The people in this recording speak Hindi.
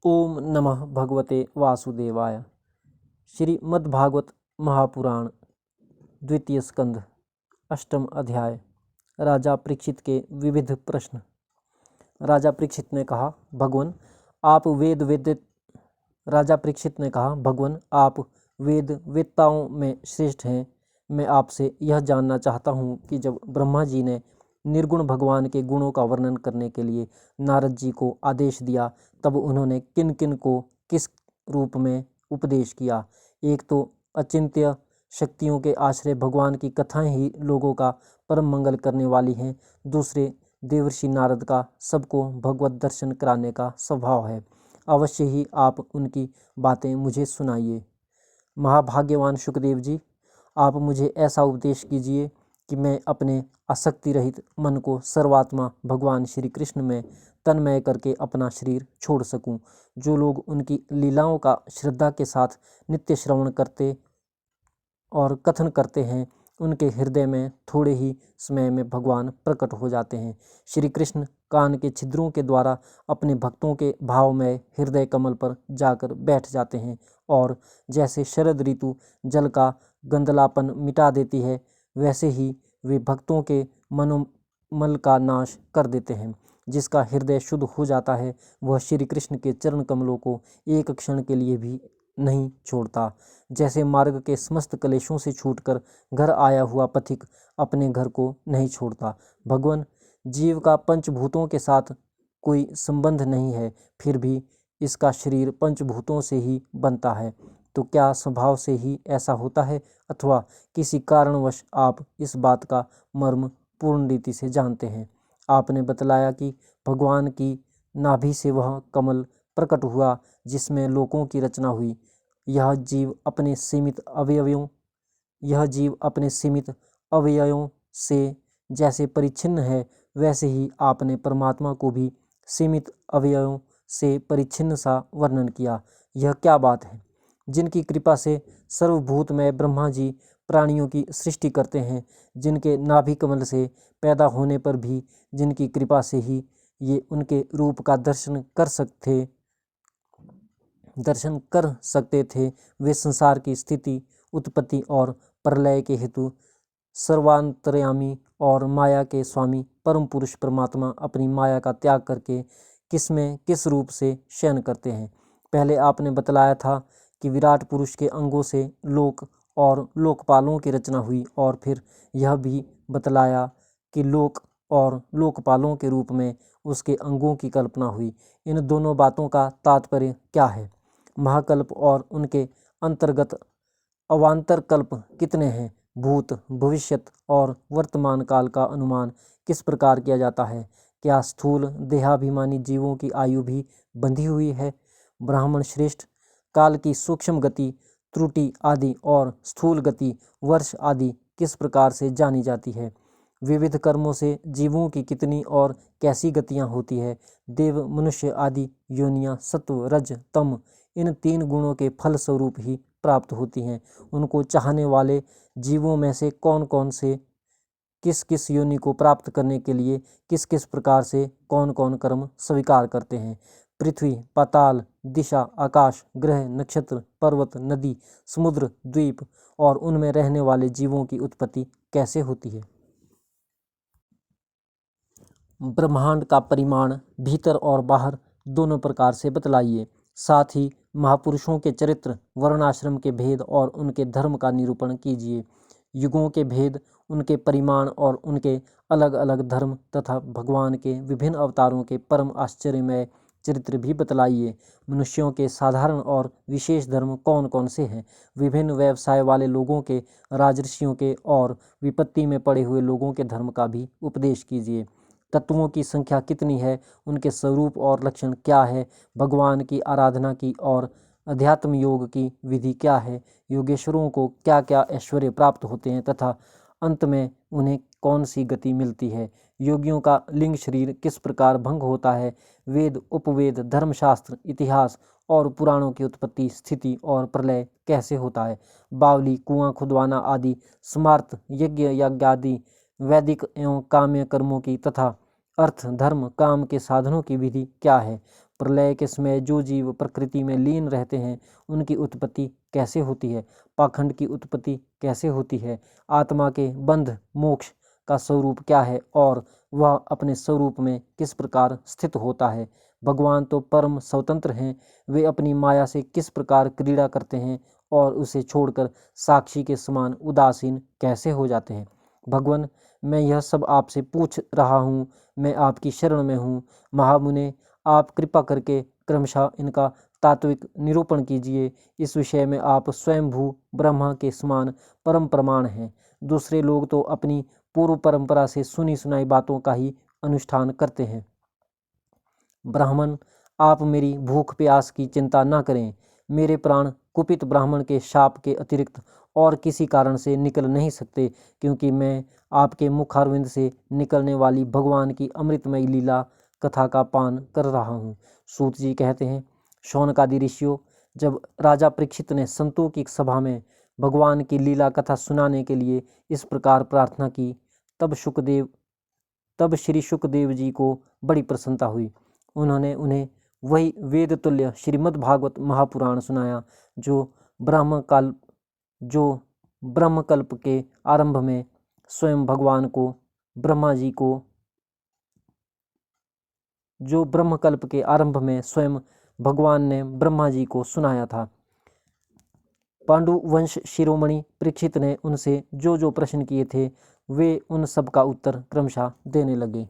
ओम नमः भगवते वासुदेवाय। श्रीमद्भागवत महापुराण द्वितीय स्कंध अष्टम अध्याय। राजा परीक्षित के विविध प्रश्न। राजा परीक्षित ने कहा, भगवान आप वेद वेत्ताओं में श्रेष्ठ हैं। मैं आपसे यह जानना चाहता हूँ कि जब ब्रह्मा जी ने निर्गुण भगवान के गुणों का वर्णन करने के लिए नारद जी को आदेश दिया, तब उन्होंने किन किन को किस रूप में उपदेश किया। एक तो अचिंत्य शक्तियों के आश्रय भगवान की कथाएं ही लोगों का परम मंगल करने वाली हैं। दूसरे देवर्षि नारद का सबको भगवत दर्शन कराने का स्वभाव है। अवश्य ही आप उनकी बातें मुझे सुनाइए। महाभाग्यवान शुकदेव जी, आप मुझे ऐसा उपदेश कीजिए कि मैं अपने आसक्ति रहित मन को सर्वात्मा भगवान श्री कृष्ण में तन्मय करके अपना शरीर छोड़ सकूं। जो लोग उनकी लीलाओं का श्रद्धा के साथ नित्य श्रवण करते और कथन करते हैं, उनके हृदय में थोड़े ही समय में भगवान प्रकट हो जाते हैं। श्री कृष्ण कान के छिद्रों के द्वारा अपने भक्तों के भावमय हृदय कमल पर जाकर बैठ जाते हैं और जैसे शरद ऋतु जल का गंदलापन मिटा देती है, वैसे ही वे भक्तों के मनोमल का नाश कर देते हैं। जिसका हृदय शुद्ध हो जाता है, वह श्री कृष्ण के चरण कमलों को एक क्षण के लिए भी नहीं छोड़ता। जैसे मार्ग के समस्त क्लेशों से छूटकर घर आया हुआ पथिक अपने घर को नहीं छोड़ता। भगवान, जीव का पंचभूतों के साथ कोई संबंध नहीं है, फिर भी इसका शरीर पंचभूतों से ही बनता है। तो क्या स्वभाव से ही ऐसा होता है, अथवा किसी कारणवश आप इस बात का मर्म पूर्ण रीति से जानते हैं? आपने बतलाया कि भगवान की नाभि से वह कमल प्रकट हुआ जिसमें लोकों की रचना हुई। यह जीव अपने सीमित अवयवों से जैसे परिच्छिन्न है, वैसे ही आपने परमात्मा को भी सीमित अवयवों से परिच्छिन्न सा वर्णन किया। यह क्या बात है? जिनकी कृपा से सर्वभूतमय ब्रह्मा जी प्राणियों की सृष्टि करते हैं, जिनके नाभि कमल से पैदा होने पर भी जिनकी कृपा से ही ये उनके रूप का दर्शन कर सकते थे, वे संसार की स्थिति, उत्पत्ति और प्रलय के हेतु सर्वांतर्यामी और माया के स्वामी परम पुरुष परमात्मा अपनी माया का त्याग करके किस रूप से शयन करते हैं। पहले आपने बतलाया था कि विराट पुरुष के अंगों से लोक और लोकपालों की रचना हुई, और फिर यह भी बतलाया कि लोक और लोकपालों के रूप में उसके अंगों की कल्पना हुई। इन दोनों बातों का तात्पर्य क्या है? महाकल्प और उनके अंतर्गत अवान्तर कल्प कितने हैं? भूत, भविष्यत और वर्तमान काल का अनुमान किस प्रकार किया जाता है? क्या स्थूल देहाभिमानी जीवों की आयु भी बंधी हुई है? ब्राह्मण श्रेष्ठ, काल की सूक्ष्म गति, त्रुटि आदि और स्थूल गति, वर्ष आदि किस प्रकार से जानी जाती है? विविध कर्मों से जीवों की कितनी और कैसी गतियां होती है? देव, मनुष्य आदि योनियां सत्व, रज, तम इन तीन गुणों के फल स्वरूप ही प्राप्त होती हैं। उनको चाहने वाले जीवों में से कौन कौन से किस किस योनि को प्राप्त करने के लिए किस किस प्रकार से कौन कौन कर्म स्वीकार करते हैं? पृथ्वी, पाताल, दिशा, आकाश, ग्रह, नक्षत्र, पर्वत, नदी, समुद्र, द्वीप और उनमें रहने वाले जीवों की उत्पत्ति कैसे होती है? ब्रह्मांड का परिमाण भीतर और बाहर दोनों प्रकार से बतलाइए। साथ ही महापुरुषों के चरित्र, वर्णाश्रम के भेद और उनके धर्म का निरूपण कीजिए। युगों के भेद, उनके परिमाण और उनके अलग अलग धर्म तथा भगवान के विभिन्न अवतारों के परम आश्चर्यमय चरित्र भी बतलाइए। मनुष्यों के साधारण और विशेष धर्म कौन कौन से हैं? विभिन्न व्यवसाय वाले लोगों के, राजर्षियों के और विपत्ति में पड़े हुए लोगों के धर्म का भी उपदेश कीजिए। तत्वों की संख्या कितनी है? उनके स्वरूप और लक्षण क्या है? भगवान की आराधना की और अध्यात्म योग की विधि क्या है? योगेश्वरों को क्या क्या ऐश्वर्य प्राप्त होते हैं तथा अंत में उन्हें कौन सी गति मिलती है? योगियों का लिंग शरीर किस प्रकार भंग होता है? वेद, उपवेद, धर्मशास्त्र, इतिहास और पुराणों की उत्पत्ति, स्थिति और प्रलय कैसे होता है? बावली, कुआं खुदवाना आदि स्मार्त यज्ञ यज्ञादि वैदिक एवं काम्य कर्मों की तथा अर्थ, धर्म, काम के साधनों की विधि क्या है? प्रलय के समय जो जीव प्रकृति में लीन रहते हैं उनकी उत्पत्ति कैसे होती है, पाखंड की उत्पत्ति कैसे होती है, आत्मा के बंध मोक्ष का स्वरूप क्या है और वह अपने स्वरूप में किस प्रकार स्थित होता है। भगवान तो परम स्वतंत्र हैं, वे अपनी माया से किस प्रकार क्रीड़ा करते हैं और उसे छोड़कर साक्षी के समान उदासीन कैसे हो जाते हैं। भगवान, मैं यह सब आपसे पूछ रहा हूँ, मैं आपकी शरण में हूँ। महामुने, आप कृपा करके क्रमशः इनका तात्विक निरूपण कीजिए। इस विषय में आप स्वयंभू ब्रह्मा के समान परम प्रमाण हैं। दूसरे लोग तो अपनी पूर्व परंपरा से सुनी सुनाई बातों का ही अनुष्ठान करते हैं। ब्राह्मण, आप मेरी भूख प्यास की चिंता न करें। मेरे प्राण कुपित ब्राह्मण के शाप के अतिरिक्त और किसी कारण से निकल नहीं सकते, क्योंकि मैं आपके मुखारविंद से निकलने वाली भगवान की अमृतमयी लीला कथा का पान कर रहा हूँ। सूत जी कहते हैं, शौनकादि ऋषियों, जब राजा परीक्षित ने संतों की सभा में भगवान की लीला कथा सुनाने के लिए इस प्रकार प्रार्थना की, तब श्री शुकदेव जी को बड़ी प्रसन्नता हुई। उन्होंने उन्हें वही वेद तुल्य श्रीमद् भागवत महापुराण सुनाया जो ब्रह्मकल्प के आरंभ में स्वयं भगवान को ब्रह्मा जी को जो ब्रह्मकल्प के आरंभ में स्वयं भगवान ने ब्रह्मा जी को सुनाया था। पांडु वंश शिरोमणि परीक्षित ने उनसे जो जो प्रश्न किए थे वे उन सब का उत्तर क्रमशः देने लगे।